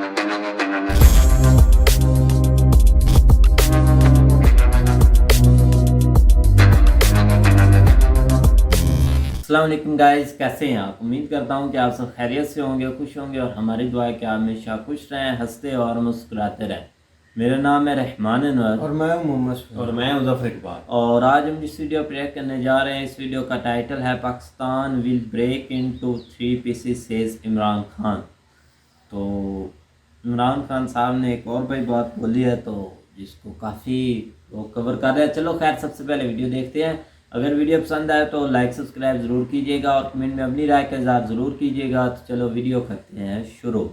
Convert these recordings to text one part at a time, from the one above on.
अस्सलाम वालेकुम गाइस, कैसे हैं आप। उम्मीद करता हूं कि आप सब खैरियत से होंगे, खुश होंगे और हमारी दुआ है कि आप हमेशा खुश रहें, हंसते और मुस्कुराते रहें। मेरा नाम है रहमान अनवर और मैं मोहम्मद और मैं मुजफ्फर इकबाल। और आज हम इस वीडियो पर रिएक्ट करने जा रहे हैं। इस वीडियो का टाइटल है Pakistan will break into 3 pieces says Imran Khan. तो इमरान खान साहब ने एक और भाई बात बोली है तो जिसको काफ़ी लोग कवर कर रहे हैं। चलो खैर, सबसे पहले वीडियो देखते हैं। अगर वीडियो पसंद आए तो लाइक सब्सक्राइब ज़रूर कीजिएगा और कमेंट में अपनी राय का इज़हार ज़रूर कीजिएगा। तो चलो वीडियो करते हैं शुरू।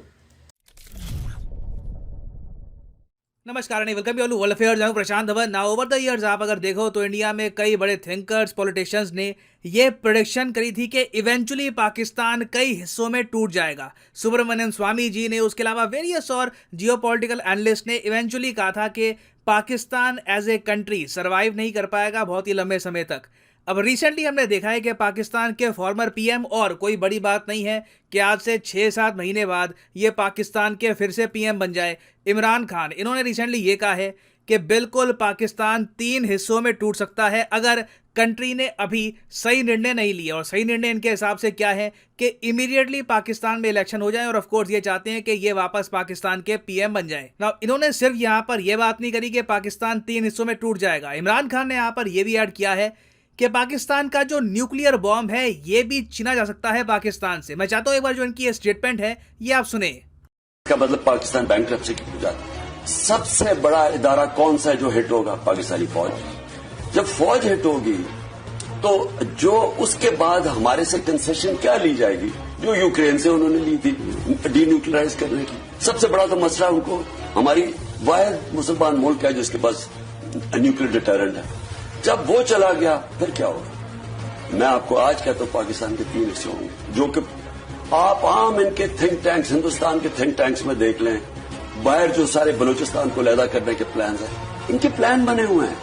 नमस्कार and welcome to world affairs. मैं Prashant Dhawan. Now over the years आप अगर देखो तो इंडिया में कई बड़े थिंकर्स, पॉलिटिशियंस ने ये प्रेडिक्शन करी थी कि इवेंचुअली पाकिस्तान कई हिस्सों में टूट जाएगा। सुब्रमण्यम स्वामी जी ने, उसके अलावा वेरियस और जियोपॉलिटिकल एनालिस्ट ने इवेंचुअली कहा था कि Pakistan as a country survive नहीं कर पाएगा बहुत ही लंबे समय तक। अब रिसेंटली हमने देखा है कि पाकिस्तान के फॉर्मर पीएम, और कोई बड़ी बात नहीं है कि आज से 6-7 महीने बाद ये पाकिस्तान के फिर से पीएम बन जाए, इमरान खान। इन्होंने रिसेंटली ये कहा है कि बिल्कुल पाकिस्तान 3 हिस्सों में टूट सकता है अगर कंट्री ने अभी सही निर्णय नहीं लिया। और सही निर्णय इनके हिसाब से क्या है कि इमीडिएटली पाकिस्तान में इलेक्शन हो जाए, और ऑफ कोर्स ये चाहते हैं कि ये वापस पाकिस्तान के पीएम बन जाए। नाउ इन्होंने सिर्फ यहाँ पर यह बात नहीं करी कि पाकिस्तान 3 हिस्सों में टूट जाएगा। इमरान खान ने यहाँ पर यह भी ऐड किया है कि पाकिस्तान का जो न्यूक्लियर बॉम्ब है ये भी छीना जा सकता है पाकिस्तान से। मैं चाहता हूं एक बार जो इनकी स्टेटमेंट है ये आप सुने। इसका मतलब पाकिस्तान बैंकरप्सी की हो जाता है। सबसे बड़ा इदारा कौन सा है जो हिट होगा? पाकिस्तानी फौज। जब फौज हिट होगी तो जो उसके बाद हमारे से कंसेशन क्या ली जाएगी जो यूक्रेन से उन्होंने ली थी डीन्यूक्लियराइज करने की। सबसे बड़ा तो मसला उनको, हमारी वाहिद मुसलमान मुल्क है जिसके पास न्यूक्लियर डिटरेंट है। जब वो चला गया फिर क्या होगा? मैं आपको आज कहता हूं पाकिस्तान के 3 हिस्से होंगे, जो कि आप आम इनके थिंक टैंक्स, हिंदुस्तान के थिंक टैंक्स में देख लें। बाहर जो सारे बलूचिस्तान को लहदा करने के प्लान है, इनके प्लान बने हुए हैं।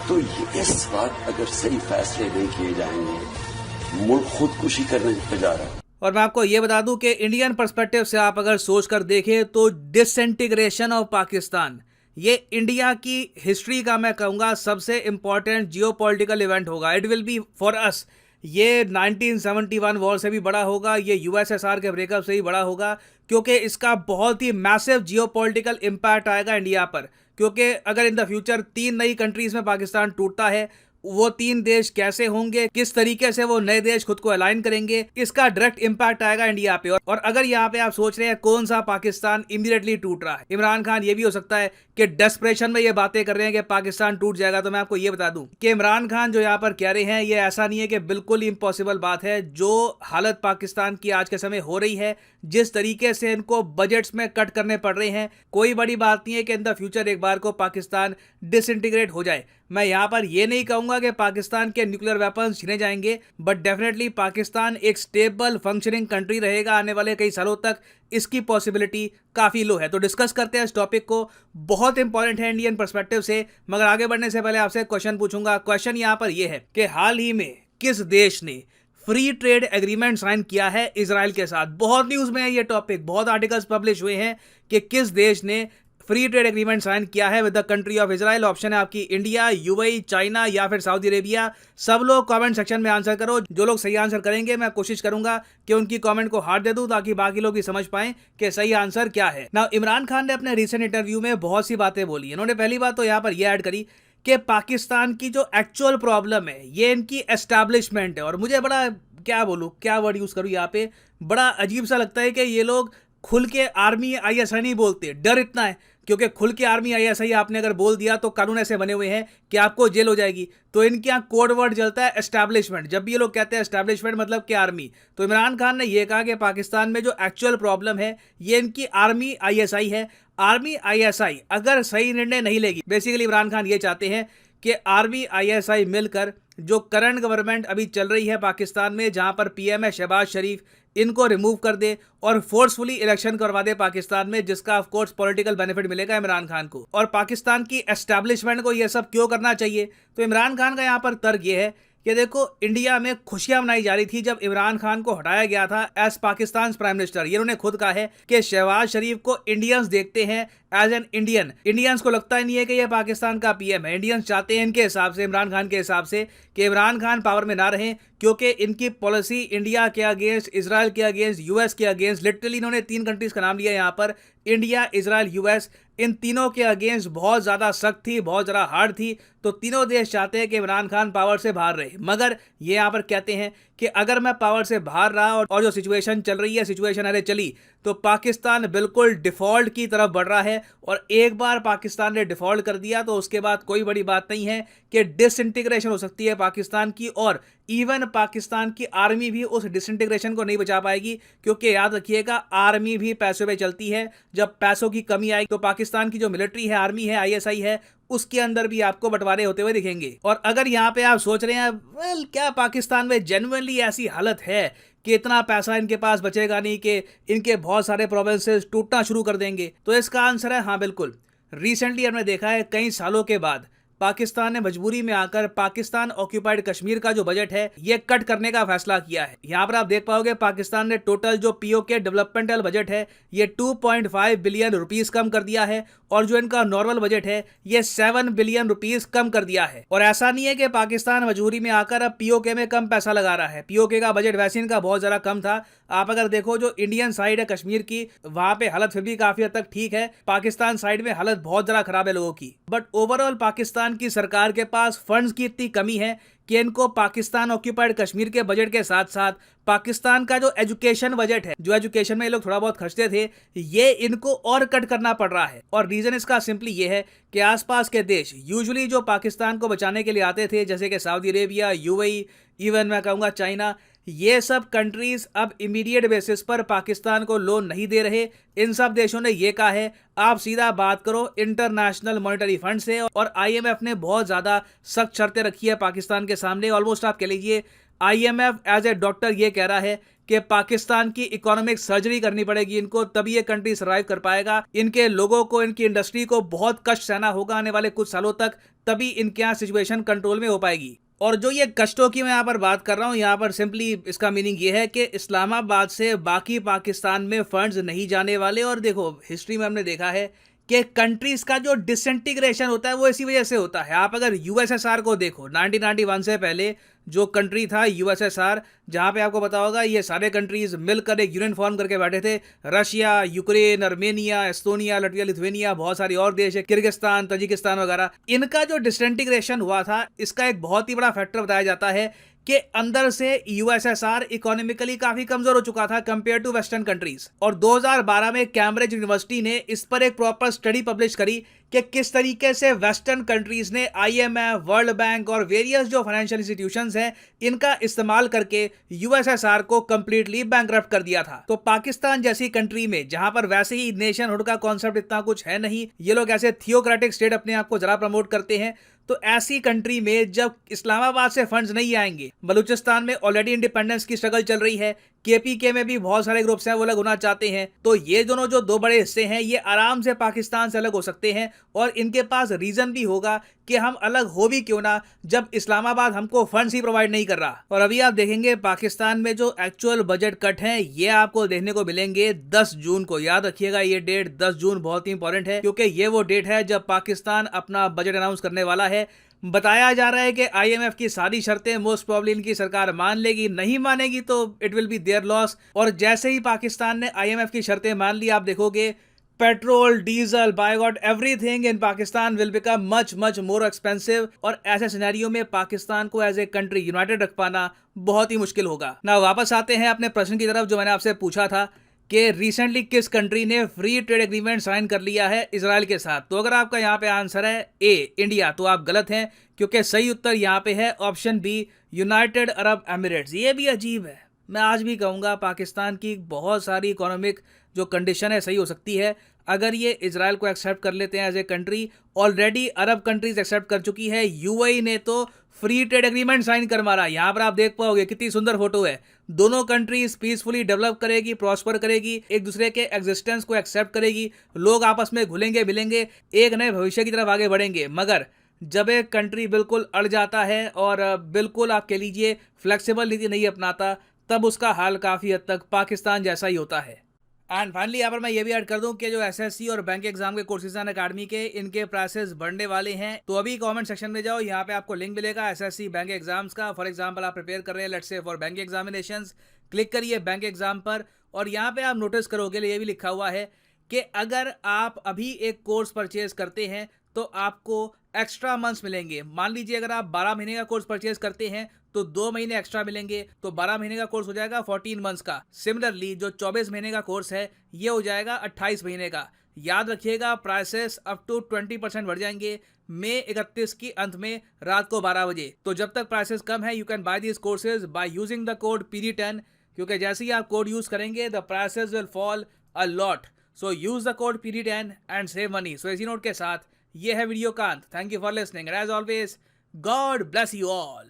तो इस बात अगर सही फैसले नहीं किए जाएंगे, मुल्क खुदकुशी करने पे जा रहा है। और मैं आपको ये बता दूं कि इंडियन पर्सपेक्टिव से आप अगर सोच कर देखें तो डिसइंटीग्रेशन ऑफ पाकिस्तान ये इंडिया की हिस्ट्री का, मैं कहूँगा, सबसे इंपॉर्टेंट जियोपॉलिटिकल इवेंट होगा। It will be for us. ये 1971 वॉर से भी बड़ा होगा, ये यूएसएसआर के ब्रेकअप से भी बड़ा होगा, क्योंकि इसका बहुत ही मैसिव जियोपॉलिटिकल इम्पैक्ट आएगा इंडिया पर। क्योंकि अगर इन द फ्यूचर 3 नई कंट्रीज में पाकिस्तान टूटता है, वो 3 देश कैसे होंगे, किस तरीके से वो नए देश खुद को अलाइन करेंगे, इसका डायरेक्ट इंपैक्ट आएगा इंडिया पे। और अगर यहाँ पे आप सोच रहे हैं कौन सा पाकिस्तान इमीडिएटली टूट रहा है, इमरान खान ये भी हो सकता है कि डेस्परेशन में ये बातें कर रहे हैं कि पाकिस्तान टूट जाएगा। तो मैं आपको ये बता दूं कि इमरान खान जो यहाँ पर कह रहे हैं ये ऐसा नहीं है कि बिल्कुल इम्पॉसिबल बात है। जो हालत पाकिस्तान की आज के समय हो रही है, जिस तरीके से इनको बजट्स में कट करने पड़ रहे हैं, कोई बड़ी बात नहीं है कि इन द फ्यूचर एक बार को पाकिस्तान डिसइंटीग्रेट हो जाए। मैं यहाँ पर यह नहीं कहूंगा कि पाकिस्तान के न्यूक्लियर वेपन्स छीने जाएंगे, बट डेफिनेटली पाकिस्तान एक स्टेबल फंक्शनिंग कंट्री रहेगा आने वाले कई सालों तक। इसकी पॉसिबिलिटी काफ़ी लो है। तो डिस्कस करते हैं इस टॉपिक को, बहुत इंपॉर्टेंट है इंडियन पर्सपेक्टिव से। मगर आगे बढ़ने से पहले आपसे क्वेश्चन पूछूंगा। क्वेश्चन यहाँ पर यह है कि हाल ही में किस देश ने फ्री ट्रेड एग्रीमेंट साइन किया है इजराइल के साथ? बहुत न्यूज़ में है ये टॉपिक, बहुत आर्टिकल्स पब्लिश हुए हैं कि किस देश ने फ्री ट्रेड एग्रीमेंट साइन किया है with the country of Israel. Option है आपकी इंडिया, यूएई, चाइना या फिर सऊदी अरेबिया। सब लोग कमेंट सेक्शन में आंसर करो। जो लोग सही आंसर करेंगे मैं कोशिश करूंगा कि उनकी कमेंट को हार्ट दे दूं ताकि बाकी लोग भी समझ पाएं कि सही आंसर क्या है। नाउ इमरान खान ने अपने रिसेंट इंटरव्यू में बहुत सी बातें बोली। इन्होंने पहली बात तो यहाँ पर यह ऐड करी कि पाकिस्तान की जो एक्चुअल प्रॉब्लम है ये इनकी एस्टैब्लिशमेंट है। और मुझे बड़ा, क्या बोलूँ, क्या वर्ड यूज़ करूँ यहाँ पे, बड़ा अजीब सा लगता है कि ये लोग खुल के आर्मी आईएसआई नहीं बोलते। डर इतना है क्योंकि खुल के आर्मी आईएसआई आपने अगर बोल दिया तो कानून ऐसे बने हुए हैं कि आपको जेल हो जाएगी। तो इनके यहाँ कोड वर्ड चलता है एस्टैब्लिशमेंट। जब भी ये लोग कहते हैं एस्टैब्लिशमेंट मतलब कि आर्मी, तो इमरान खान ने यह कहा कि पाकिस्तान में जो एक्चुअल प्रॉब्लम है ये इनकी आर्मी आईएसआई है। आर्मी आईएसआई अगर सही निर्णय नहीं लेगी, बेसिकली इमरान खान ये चाहते हैं कि आर्मी आईएसआई मिलकर जो करंट गवर्नमेंट अभी चल रही है पाकिस्तान में, जहां पर पीएम है शहबाज शरीफ, इनको रिमूव कर दे और फोर्सफुली इलेक्शन करवा दे पाकिस्तान में, जिसका ऑफ कोर्स पॉलिटिकल बेनिफिट मिलेगा इमरान खान को। और पाकिस्तान की एस्टैब्लिशमेंट को यह सब क्यों करना चाहिए? तो इमरान खान का यहाँ पर तर्क यह है कि देखो इंडिया में खुशियां मनाई जा रही थी जब इमरान खान को हटाया गया था एज पाकिस्तान प्राइम मिनिस्टर। ये उन्होंने खुद कहा है कि शहबाज शरीफ को इंडियंस देखते हैं एज एन इंडियन। इंडियंस को लगता ही नहीं है कि ये पाकिस्तान का पीएम है। इंडियंस चाहते हैं इनके हिसाब से, इमरान खान के हिसाब से, कि इमरान खान पावर में ना रहें, क्योंकि इनकी पॉलिसी इंडिया के अगेंस्ट, इजराइल के अगेंस्ट, यूएस के अगेंस्ट, लिटरली इन्होंने 3 कंट्रीज का नाम लिया यहाँ पर, इंडिया, इजराइल, यूएस, इन तीनों के अगेंस्ट बहुत ज़्यादा सख्त थी, बहुत ज़्यादा हार्ड थी। तो तीनों देश चाहते हैं कि इमरान खान पावर से बाहर रहे। मगर ये यहाँ पर कहते हैं कि अगर मैं पावर से बाहर रहा और जो सिचुएशन चल रही है, सिचुएशन अरे चली, तो पाकिस्तान बिल्कुल डिफ़ॉल्ट की तरफ बढ़ रहा है। और एक बार पाकिस्तान ने डिफ़ॉल्ट कर दिया तो उसके बाद कोई बड़ी बात नहीं है कि डिसइंटीग्रेशन हो सकती है पाकिस्तान की, और इवन पाकिस्तान की आर्मी भी उस डिसइंटीग्रेशन को नहीं बचा पाएगी। क्योंकि याद रखिएगा, आर्मी भी पैसों पे चलती है। जब पैसों की कमी आएगी तो पाकिस्तान की जो मिलिट्री है, आर्मी है, आईएसआई है, उसके अंदर भी आपको बंटवारे होते हुए दिखेंगे। और अगर यहाँ पे आप सोच रहे हैं वेल क्या पाकिस्तान में जेन्युइनली ऐसी हालत है कि इतना पैसा इनके पास बचेगा नहीं कि इनके बहुत सारे प्रोविंसेस टूटना शुरू कर देंगे, तो इसका आंसर है हाँ, बिल्कुल। रिसेंटली हमने देखा है कई सालों के बाद पाकिस्तान ने मजबूरी में आकर पाकिस्तान ऑक्यूपाइड कश्मीर का जो बजट है ये कट करने का फैसला किया है। यहाँ पर आप देख पाओगे पाकिस्तान ने टोटल जो पीओके डेवलपमेंटल बजट है ये 2.5 बिलियन रुपीस कम कर दिया है, और जो इनका नॉर्मल बजट है ये 7 बिलियन रुपीस कम कर दिया है। और ऐसा नहीं है कि पाकिस्तान मजबूरी में आकर अब पीओके में कम पैसा लगा रहा है। पीओके का बजट वैसे इनका बहुत ज्यादा कम था। आप अगर देखो जो इंडियन साइड है कश्मीर की, वहां पे हालत फिर भी काफी हद तक ठीक है। पाकिस्तान साइड में हालत बहुत ज्यादा खराब है लोगों की। बट ओवरऑल पाकिस्तान की सरकार के पास फंड्स की इतनी कमी है कि इनको पाकिस्तान ऑक्यूपाइड कश्मीर के बजट के साथ साथ पाकिस्तान का जो एजुकेशन बजट है, जो एजुकेशन में ये लोग थोड़ा बहुत खर्चते थे, ये इनको और कट करना पड़ रहा है। और रीजन इसका सिंपली ये है कि आसपास के देश यूजुअली जो पाकिस्तान को बचाने के लिए आते थे, जैसे कि सऊदी अरेबिया, यूएई, इवन मैं कहूँगा चाइना, ये सब कंट्रीज अब इमीडिएट बेसिस पर पाकिस्तान को लोन नहीं दे रहे। इन सब देशों ने ये कहा है आप सीधा बात करो इंटरनेशनल मॉनेटरी फंड से। और आईएमएफ ने बहुत ज़्यादा सख्त शर्तें रखी है पाकिस्तान के सामने। ऑलमोस्ट आप कह लीजिए आईएमएफ एज ए डॉक्टर ये कह रहा है कि पाकिस्तान की इकोनॉमिक सर्जरी करनी पड़ेगी इनको, तभी ये कंट्री सर्वाइव कर पाएगा। इनके लोगों को, इनकी इंडस्ट्री को बहुत कष्ट सहना होगा आने वाले कुछ सालों तक, तभी इनके यहाँ सिचुएशन कंट्रोल में हो पाएगी। और जो ये कष्टों की मैं यहाँ पर बात कर रहा हूँ, यहाँ पर सिंपली इसका मीनिंग ये है कि इस्लामाबाद से बाकी पाकिस्तान में फंड्स नहीं जाने वाले। और देखो हिस्ट्री में हमने देखा है कि कंट्रीज का जो डिसइंटीग्रेशन होता है वो इसी वजह से होता है। आप अगर यूएसएसआर को देखो, 1991 से पहले जो कंट्री था यूएसएसआर, जहाँ पे आपको पता होगा ये सारे कंट्रीज मिलकर एक यूनियन फॉर्म करके बैठे थे। Russia, Ukraine, Armenia, Estonia, Latvia, Lithuania, बहुत सारी और देश है, किर्गिस्तान, तजिकिस्तान वगैरह। इनका जो डिसइंटीग्रेशन हुआ था, इसका एक बहुत ही बड़ा फैक्टर बताया जाता है कि अंदर से यूएसएसआर इकोनॉमिकली काफी कमजोर हो चुका था कंपेयर टू वेस्टर्न कंट्रीज। और 2012 में कैम्ब्रिज यूनिवर्सिटी ने इस पर एक प्रॉपर स्टडी पब्लिश करी कि किस तरीके से वेस्टर्न कंट्रीज ने आईएमएफ, वर्ल्ड बैंक और वेरियस जो फाइनेंशियल इंस्टीट्यूशंस हैं इनका इस्तेमाल करके यूएसएसआर को कंप्लीटली बैंकरप्ट कर दिया था। तो पाकिस्तान जैसी कंट्री में, जहां पर वैसे ही नेशनहुड का कॉन्सेप्ट इतना कुछ है नहीं, ये लोग ऐसे थियोक्रेटिक स्टेट अपने आप को जरा प्रमोट करते हैं, तो ऐसी कंट्री में जब इस्लामाबाद से फंड्स नहीं आएंगे, बलूचिस्तान में ऑलरेडी इंडिपेंडेंस की स्ट्रगल चल रही है, केपीके में भी बहुत सारे ग्रुप्स हैं वो अलग होना चाहते हैं, तो ये दोनों जो दो बड़े हिस्से हैं ये आराम से पाकिस्तान से अलग हो सकते हैं। और इनके पास रीजन भी होगा कि हम अलग हो भी क्यों ना, जब इस्लामाबाद हमको फंड्स ही प्रोवाइड नहीं कर रहा। और अभी आप देखेंगे पाकिस्तान में जो एक्चुअल बजट कट हैं ये आपको देखने को मिलेंगे 10 जून को। याद रखिएगा ये डेट 10 जून बहुत ही इंपॉर्टेंट है, क्योंकि ये वो डेट है जब पाकिस्तान अपना बजट अनाउंस करने वाला है। बताया जा रहा है कि आईएमएफ की सारी शर्तें मोस्ट प्रोबेबली इनकी सरकार मान लेगी, नहीं मानेगी तो it will be there loss. और जैसे ही पाकिस्तान ने आईएमएफ की शर्तें मान ली, आप देखोगे पेट्रोल, डीजल, बायोगॉट, everything in Pakistan will become much much more expensive. और ऐसे सिनेरियो में पाकिस्तान को एज ए कंट्री यूनाइटेड रख पाना बहुत ही मुश्किल होगा ना। वापस आते हैं अपने प्रश्न की तरफ जो मैंने आपसे पूछा था कि रिसेंटली किस कंट्री ने फ्री ट्रेड एग्रीमेंट साइन कर लिया है इजराइल के साथ। तो अगर आपका यहाँ पे आंसर है ए इंडिया, तो आप गलत हैं, क्योंकि सही उत्तर यहाँ पे है option B United Arab Emirates. ये भी अजीब है। मैं आज भी कहूँगा पाकिस्तान की बहुत सारी इकोनॉमिक जो कंडीशन है सही हो सकती है अगर ये इजराइल को एक्सेप्ट कर लेते हैं as a country. Already Arab countries accept कर चुकी है, यूएई ने तो फ्री ट्रेड एग्रीमेंट साइन कर मारा। यहाँ पर आप देख पाओगे कितनी सुंदर फोटो है। दोनों कंट्रीज पीसफुली डेवलप करेगी, प्रॉस्पर करेगी, एक दूसरे के एग्जिस्टेंस को एक्सेप्ट करेगी, लोग आपस में घुलेंगे मिलेंगे, एक नए भविष्य की तरफ आगे बढ़ेंगे। मगर जब एक कंट्री बिल्कुल अड़ जाता है और बिल्कुल आप कह लीजिए फ्लेक्सिबल नीति नहीं अपनाता, तब उसका हाल काफ़ी हद तक पाकिस्तान जैसा ही होता है। एंड फाइनली यहाँ पर मैं ये भी ऐड कर दूं कि जो एसएससी और बैंक एग्जाम के कोर्सेज हैं अकेडमी के, इनके प्राइसेस बढ़ने वाले हैं। तो अभी कमेंट सेक्शन में जाओ, यहाँ पे आपको लिंक मिलेगा एसएससी बैंक एग्जाम्स का। फॉर एग्जांपल आप प्रिपेयर कर रहे हैं let's say for bank examinations, click करिए बैंक एग्जाम पर और यहाँ पे आप नोटिस करोगे ये भी लिखा हुआ है कि अगर आप अभी एक कोर्स परचेज करते हैं तो आपको एक्स्ट्रा मंथ्स मिलेंगे। मान लीजिए अगर आप 12 महीने का कोर्स परचेज करते हैं तो 2 महीने एक्स्ट्रा मिलेंगे, तो 12 महीने का कोर्स हो जाएगा 14 मंथ्स का। सिमिलरली जो 24 महीने का कोर्स है ये हो जाएगा 28 महीने का। याद रखिएगा प्राइसेस अप टू 20% बढ़ जाएंगे मई 31 की अंत में रात को 12 बजे। तो जब तक प्राइसेस कम है you can buy this courses by using the code PD10, क्योंकि जैसे ही आप कोड यूज करेंगे the prices will fall a lot. So use the code PD10 and save money. So इसी नोट के साथ ये है वीडियो का अंत। Thank you for listening and as always God bless you all.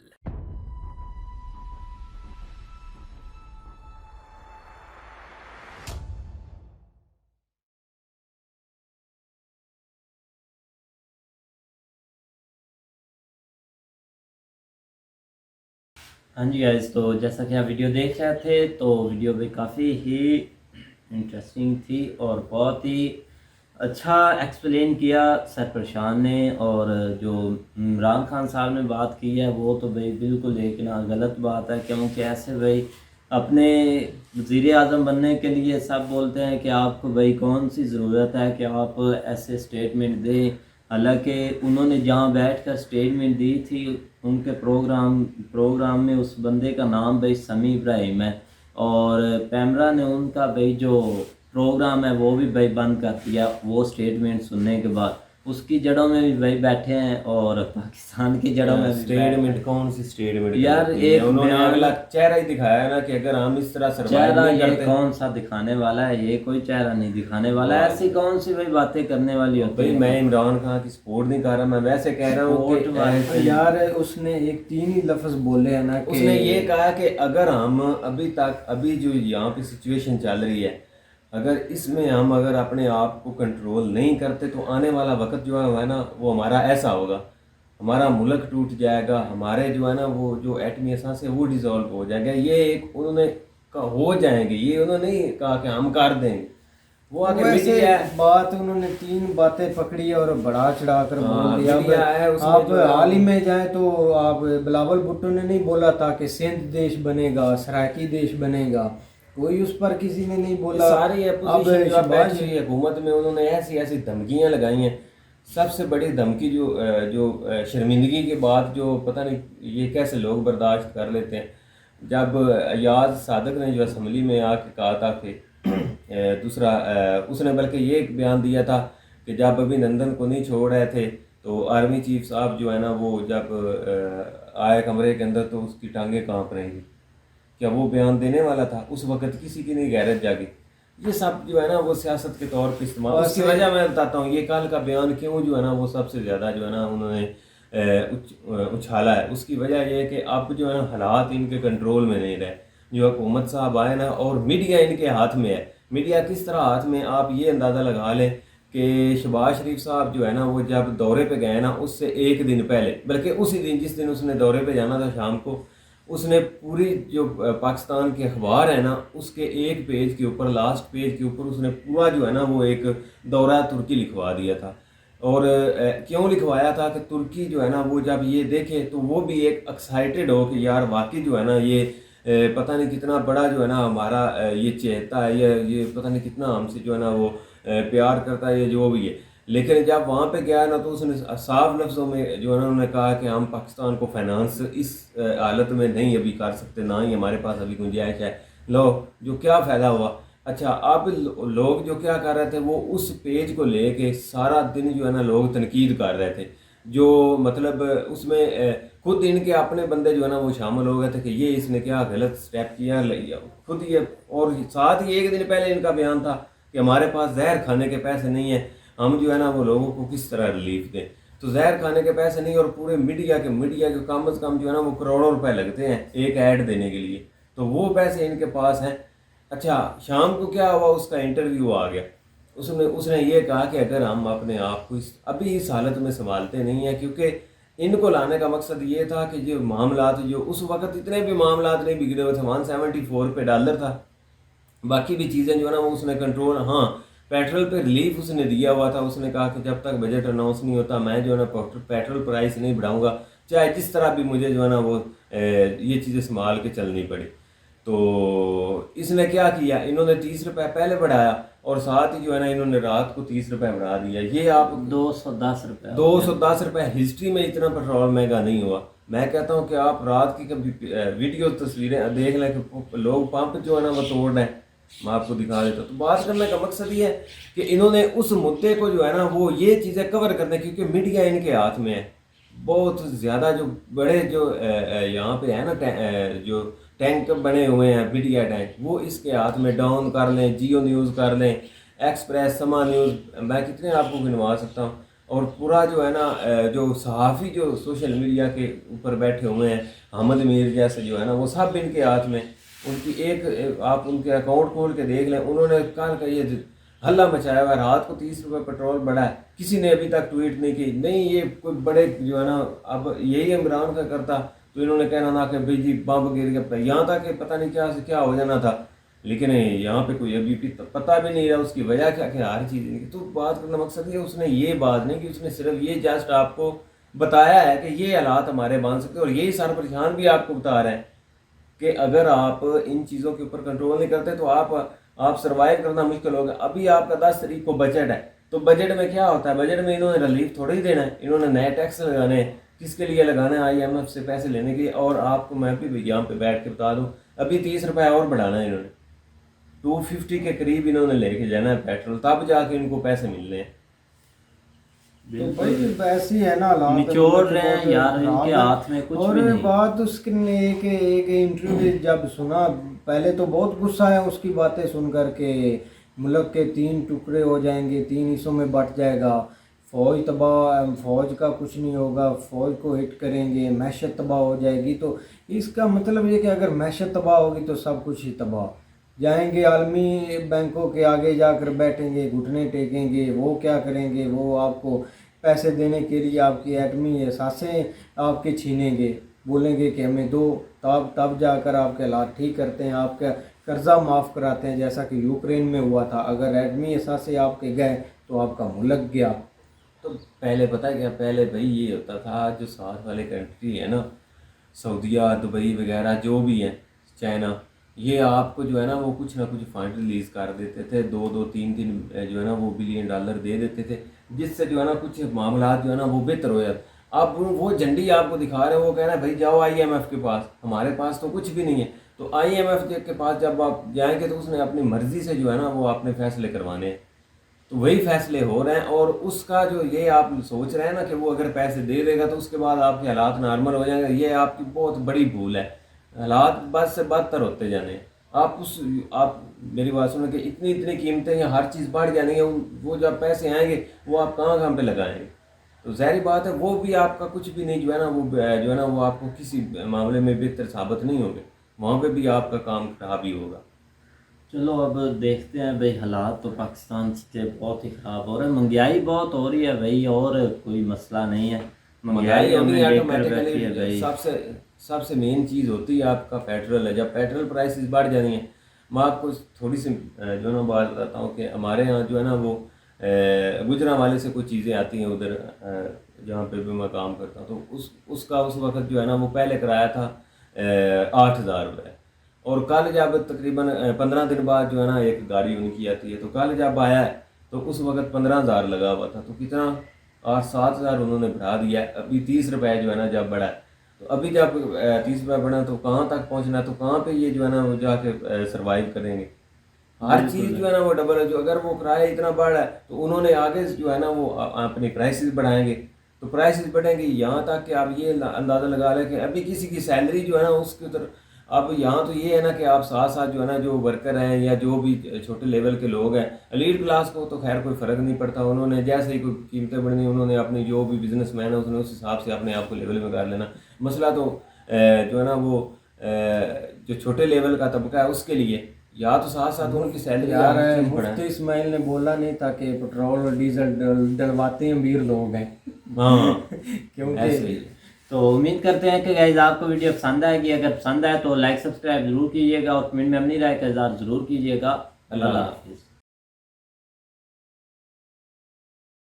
हाँ जी गाइस, तो जैसा कि आप वीडियो देख रहे थे तो वीडियो भी काफ़ी ही इंटरेस्टिंग थी और बहुत ही अच्छा एक्सप्लेन किया सरप्रशान ने। और जो इमरान खान साहब ने बात की है वो तो भाई बिल्कुल एक ना गलत बात है, क्योंकि ऐसे भाई अपने वज़ीर आज़म बनने के लिए सब बोलते हैं कि आपको भाई कौन सी ज़रूरत है कि आप ऐसे स्टेटमेंट दें। हालांकि उन्होंने जहाँ बैठकर स्टेटमेंट दी थी उनके प्रोग्राम में उस बंदे का नाम भाई समी इब्राहिम है और पैमरा ने उनका भाई जो प्रोग्राम है वो भी भाई बंद कर दिया वो स्टेटमेंट सुनने के बाद। उसकी जड़ों में भी भाई बैठे हैं और पाकिस्तान की जड़ों में भी स्टेटमेंट कौन सी स्टेटमेंट यार एक उन्होंने अगला चेहरा ही दिखाया ना कि अगर हम इस तरह सर्वाइव चेहरा नहीं ये करते। कौन सा दिखाने वाला है, ये कोई चेहरा नहीं दिखाने वाला है। ऐसी कौन सी भाई बातें करने वाली होती भाई है। मैं इमरान खान की सपोर्ट नहीं कर रहा, मैं वैसे कह रहा हूँ Support वाले कि यार उसने एक 3 ही लफ्ज बोले हैं ना कि उसने ये कहा कि अगर हम अभी जो यहाँ पे सिचुएशन चल रही है अगर इसमें हम अगर अपने आप को कंट्रोल नहीं करते तो आने वाला वक्त जो है ना वो हमारा ऐसा होगा, हमारा मुल्क टूट जाएगा, हमारे जो है ना वो जो एटमी एहसास है वो डिसॉल्व हो जाएगा। ये एक उन्होंने हो जाएंगे, ये उन्होंने नहीं कहा कि हम कर देंगे। वो आगे वैसे मीडिया बात उन्होंने 3 बातें पकड़ी और बढ़ा चढ़ा कर बोल दिया। मीडिया है उसमें आप जो है हाल ही में जाए तो आप बिलावल भुट्टो ने नहीं बोला था कि सिंध देश बनेगा, सराकी देश बनेगा, कोई उस पर किसी ने नहीं बोला। सारी अब अपोजिशन जो बैठी शहबाज हुई है हुकूमत में उन्होंने ऐसी ऐसी धमकियां लगाई हैं। सबसे बड़ी धमकी जो शर्मिंदगी के बाद जो पता नहीं ये कैसे लोग बर्दाश्त कर लेते हैं, जब अयाज सादक ने जो असम्बली में आके कहा था कि दूसरा उसने बल्कि ये एक बयान दिया था कि जब अभिनंदन को नहीं छोड़ रहे थे तो आर्मी चीफ साहब जो है ना वो जब आए कमरे के अंदर तो उसकी टांगें कांप रहेंगी। क्या वो बयान देने वाला था? उस वक्त किसी की नहीं गैरत जागी। ये सब जो है ना वो सियासत के तौर पे इस्तेमाल, उसकी वजह मैं बताता हूँ ये कल का बयान क्यों जो है ना वो सबसे ज़्यादा जो है ना उन्होंने उछाला है। उसकी वजह ये है कि अब जो है ना हालात इनके कंट्रोल में नहीं रहे। जो हुकूमत साहब आए ना और मीडिया इनके हाथ में है। मीडिया किस तरह हाथ में, आप ये अंदाज़ा लगा लें कि शहबाज शरीफ साहब जो है ना वो जब दौरे पे गए ना उससे एक दिन पहले, बल्कि उसी दिन जिस दिन उसने दौरे पे जाना था शाम को, उसने पूरी जो पाकिस्तान के अखबार है ना उसके एक पेज के ऊपर, लास्ट पेज के ऊपर उसने पूरा जो है ना वो एक दौरा तुर्की लिखवा दिया था। और क्यों लिखवाया था कि तुर्की जो है ना वो जब ये देखे तो वो भी एक एक्साइटेड हो कि यार वाकई जो है ना ये पता नहीं कितना बड़ा जो है ना हमारा ये चहेता है, ये पता नहीं कितना हमसे जो है ना वो प्यार करता है, ये जो भी है। लेकिन जब वहाँ पे गया ना तो उसने साफ लफ्ज़ों में जो है ना उन्होंने कहा कि हम पाकिस्तान को फाइनेंस इस हालत में नहीं अभी कर सकते, ना ही हमारे पास अभी गुंजाइश है। लो जो क्या फ़ायदा हुआ। अच्छा अब लोग जो क्या कर रहे थे वो उस पेज को लेके सारा दिन जो है ना लोग तनकीद कर रहे थे, जो मतलब उसमें खुद इनके अपने बंदे जो है ना वो शामिल हो गए थे कि ये इसने क्या गलत स्टेप किया खुद ये। और साथ ही एक दिन पहले इनका बयान था कि हमारे पास जहर खाने के पैसे नहीं है, हम जो है ना वो लोगों को किस तरह रिलीफ दें। तो जहर खाने के पैसे नहीं और पूरे मीडिया के कम अज़ कम जो है ना वो करोड़ों रुपए लगते हैं एक ऐड देने के लिए, तो वो पैसे इनके पास हैं। अच्छा शाम को क्या हुआ, उसका इंटरव्यू आ गया। उसने उसने ये कहा कि अगर हम अपने आप को अभी इस हालत में संभालते नहीं हैं, क्योंकि इनको लाने का मकसद ये था कि जो मामलात जो उस वक्त इतने भी मामलात नहीं बिगड़े हुए थे, 174 पे डॉलर था, बाकी भी चीज़ें जो है ना वो उसने कंट्रोल, हाँ पेट्रोल पे रिलीफ उसने दिया हुआ था। उसने कहा कि जब तक बजट अनाउंस नहीं होता मैं जो है ना पेट्रोल प्राइस नहीं बढ़ाऊंगा, चाहे जिस तरह भी मुझे जो है ना वो ये चीज़ें संभाल के चलनी पड़ी। तो इसने क्या किया, इन्होंने 30 रुपये पहले बढ़ाया और साथ ही जो है ना इन्होंने रात को 30 रुपये बढ़ा दिया। ये आप 210 रुपये 210 रुपये हिस्ट्री में इतना पेट्रोल महंगा नहीं हुआ। मैं कहता हूँ कि आप रात की कभी वीडियो तस्वीरें देख लें कि लोग पंप जो है ना वो तोड़ रहे हैं, मैं आपको दिखा देता हूँ। तो बात करने का मकसद ये है कि इन्होंने उस मुद्दे को जो है ना वो ये चीज़ें कवर करने, क्योंकि मीडिया इनके हाथ में है बहुत ज़्यादा, जो बड़े जो यहाँ पे है ना जो टैंक बने हुए हैं मीडिया टैंक, वो इसके हाथ में। डाउन कर लें, जियो न्यूज़ कर लें, एक्सप्रेस, समा न्यूज़, मैं कितने आपको गिनवा सकता हूँ। और पूरा जो है ना जो सहाफ़ी जो सोशल मीडिया के ऊपर बैठे हुए हैं, अहमद मीर जैसे जो है ना, वो सब इनके हाथ में। उनकी एक आप उनके अकाउंट खोल के देख लें, उन्होंने कल का ये हल्ला मचाया हुआ है, रात को 30 रुपये पेट्रोल बढ़ा है, किसी ने अभी तक ट्वीट नहीं की। नहीं, ये कोई बड़े जो है ना, अब यही इमरान का करता तो इन्होंने कहना था कि भाई जी बम गिर गया, यहाँ तक कि पता नहीं क्या से क्या हो जाना था। लेकिन यहाँ पे कोई अभी पता भी नहीं रहा उसकी वजह क्या क्या, हर चीज़ नहीं। तो बात करना मकसद ये, उसने ये बात नहीं कि उसने सिर्फ ये जस्ट आपको बताया है कि ये हालात हमारे बन सकते हैं, और यही सारा परेशान भी आपको बता रहे हैं कि अगर आप इन चीज़ों के ऊपर कंट्रोल नहीं करते तो आप सर्वाइव करना मुश्किल होगा। अभी आपका 10 तारीख को बजट है, तो बजट में क्या होता है, बजट में इन्होंने रिलीफ थोड़ी ही देना है, इन्होंने नए टैक्स लगाने हैं। किसके लिए लगाना है, IMF से पैसे लेने के लिए। और आपको मैं भी यहाँ पे बैठ के बता दूँ, अभी 30 रुपये और बढ़ाना है इन्होंने, 250 के करीब इन्होंने लेके जाना है पेट्रोल, तब जाके इनको पैसे मिलने हैं। तो भाई वैसे ही है ना हालात, निचोड़ रहे हैं यार, इनके हाथ में कुछ और भी नहीं। बात उसने एक इंटरव्यू जब सुना, पहले तो बहुत गुस्सा है उसकी बातें सुन कर के, मुल्क के 3 टुकड़े हो जाएंगे, 3 हिस्सों में बट जाएगा, फौज तबाह, फौज का कुछ नहीं होगा, फौज को हिट करेंगे, मैशत तबाह हो जाएगी। तो इसका मतलब ये कि अगर मैशत तबाह होगी तो सब कुछ ही तबाह जाएंगे। आलमी बैंकों के आगे जाकर बैठेंगे, घुटने टेकेंगे, वो क्या करेंगे, वो आपको पैसे देने के लिए आपकी एटमी एहसासें आपके छीनेंगे, बोलेंगे कि हमें दो, तब जाकर आपके हालात ठीक करते हैं, आपका कर्जा माफ़ कराते हैं, जैसा कि यूक्रेन में हुआ था। अगर एटमी एहसासें आपके गए तो आपका मुल्क गया। तो पहले पता है क्या, पहले भाई ये होता था, जो साथ वाले कंट्री है ना, सऊदीया, दुबई वगैरह जो भी है, चाइना, ये आपको जो है ना वो कुछ ना कुछ फंड रिलीज़ कर देते थे, 2-3 जो है ना वो बिलियन डॉलर दे देते थे, जिससे जो है ना कुछ मामला जो है ना वो बेहतर हो जाते। अब वो झंडी आपको दिखा रहे हैं, वो कह रहे हैं भाई जाओ IMF के पास, हमारे पास तो कुछ भी नहीं है। तो IMF के पास जब आप जाएंगे तो उसने अपनी मर्जी से जो है ना वो अपने फैसले करवाने हैं, तो वही फैसले हो रहे हैं। और उसका जो ये आप सोच रहे हैं ना कि वो अगर पैसे दे देगा तो उसके बाद आपके हालात नॉर्मल हो जाएंगे, ये आपकी बहुत बड़ी भूल है। हालात बद से बदतर होते जाने हैं। आप मेरी बात सुनो कि इतनी कीमतें या हर चीज़ बढ़ जानी है, वो जब पैसे आएंगे वो आप कहाँ पे लगाएंगे। तो ज़ाहिर बात है वो भी आपका कुछ भी नहीं जो है ना वो जो है ना वो आपको किसी मामले में बेहतर साबित नहीं होंगे, वहाँ पे भी आपका काम खराब ही होगा। चलो अब देखते हैं भाई, हालात तो पाकिस्तान से बहुत ही ख़राब हो रहे हैं, महंगाई बहुत हो रही है भाई, और कोई मसला नहीं है। महंगाई होनी हमें लेकर बैठी है ऑटोमेटिकली भाई। सबसे मेन चीज़ होती है आपका पेट्रोल है। जब पेट्रोल प्राइसेस बढ़ जानी है, मैं आपको थोड़ी सी जो है ना बात बताता हूँ कि हमारे यहाँ जो है ना वो गुजरांवाले से कुछ चीज़ें आती हैं उधर जहाँ पे भी मैं काम करता हूँ, तो उसका उस वक्त जो है ना वो पहले कराया था 8,000 रुपये, और कल जब तकरीबन 15 दिन बाद जो है ना एक गाड़ी उनकी आती है, तो कल जब आया है तो उस वक्त 15,000 लगा हुआ था, तो कितना 8-7,000 उन्होंने बढ़ा दिया। अभी 30 रुपये जो है ना जब बढ़ा है, तो अभी जब 30 रुपये बढ़ा तो कहाँ तक पहुँचना है, तो कहाँ पे ये जो है ना वो जाके सर्वाइव करेंगे। हर चीज़ जो है ना वो डबल है। जो अगर वो किराया इतना बढ़ रहा है तो उन्होंने आगे जो है ना वो अपने प्राइसेस बढ़ाएंगे, तो प्राइसेस बढ़ेंगे, यहाँ तक कि आप ये अंदाज़ा लगा लें कि अभी किसी की सैलरी जो है ना उसके उधर, अब यहाँ तो ये है ना कि आप साथ साथ जो है ना जो वर्कर हैं या जो भी छोटे लेवल के लोग हैं, एलीट क्लास को तो खैर कोई फ़र्क नहीं पड़ता, उन्होंने जैसे ही कोई कीमतें बढ़नी उन्होंने अपनी जो भी बिजनेसमैन है उसने उस हिसाब से अपने आप को लेवल में कर लेना। मसला तो जो है ना वो जो छोटे लेवल का तबका है उसके लिए या तो साथ साथ उनकी सैलरी यार बढ़ाए। मुफ्ती इस्माइल ने बोला नहीं था कि पेट्रोल और डीजल डलवाते हैं अमीर लोग हैं। हाँ क्योंकि ऐसे ही। तो उम्मीद करते हैं कि गाइस आपको वीडियो पसंद आएगी। अगर पसंद आए तो लाइक सब्सक्राइब जरूर कीजिएगा और कमेंट में अपनी राय का इज़हार जरूर कीजिएगा। अल्लाह हाफिज़।